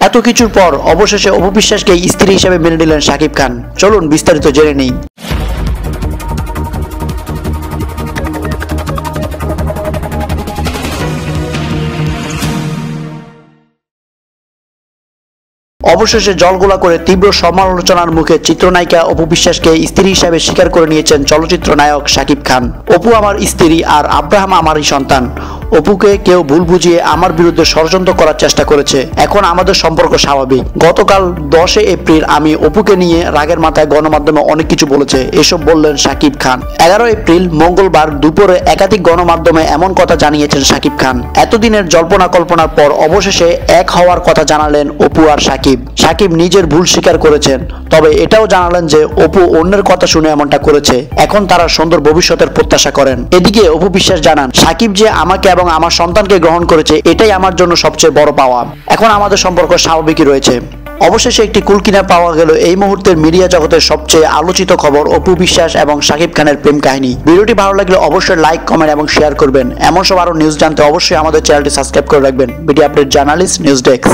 এত কিছুর পর অবশেষে অপু বিশ্বাসকে স্ত্রী হিসেবে মেনে নিলেন শাকিব খান। চলুন বিস্তারিত জেনে নেই। অবশেষে জলগোলা করে তীব্র সমালোচনার মুখে চিত্রনায়িকা অপু বিশ্বাসকে স্ত্রী হিসেবে স্বীকার করে নিয়েছেন চলচ্চিত্র নায়ক শাকিব খান। অপু আমার স্ত্রী আর আব্রাহাম আমারই সন্তান। অপুকে কেউ ভুল বুঝিয়ে আমার বিরুদ্ধে ষড়যন্ত্র করার চেষ্টা করেছে। এখন আমাদের সম্পর্ক স্বাভাবিক। গতকাল 10 এপ্রিল আমি অপুকে নিয়ে রাগের মাথায় গণমাধ্যমে অনেক কিছু বলেছে, এসব বললেন শাকিব খান। 11 এপ্রিল মঙ্গলবার দুপুরে একাধিক গণমাধ্যমে এমন কথা জানিয়েছেন শাকিব খান। এতদিনের জল্পনা কল্পনার পর অবশেষে এক হওয়ার কথা জানালেন অপু আর শাকিব। শাকিব নিজের ভুল স্বীকার করেছেন, তবে এটাও জানালেন যে অপু অন্যের কথা শুনে এমনটা করেছে। এখন তারা সুন্দর ভবিষ্যতের প্রত্যাশা করেন। এদিকে অপু বিশ্বাস জানান, শাকিব যে আমাকে এবং আমার সন্তানকে গ্রহণ করেছে এটাই আমার জন্য সবচেয়ে বড় পাওয়া। এখন আমাদের সম্পর্ক স্বাভাবিকই রয়েছে। অবশেষে একটি কুল কিনারা পাওয়া গেল এই মুহূর্তের মিডিয়া জগতের সবচেয়ে আলোচিত খবর অপু বিশ্বাস এবং শাকিব খানের প্রেম কাহিনী। ভিডিওটি ভালো লাগলে অবশ্যই লাইক, কমেন্ট এবং শেয়ার করবেন। এমন সব আরো নিউজ জানতে অবশ্যই আমাদের চ্যানেলটি সাবস্ক্রাইব করে রাখবেন। Video update journalist news desk.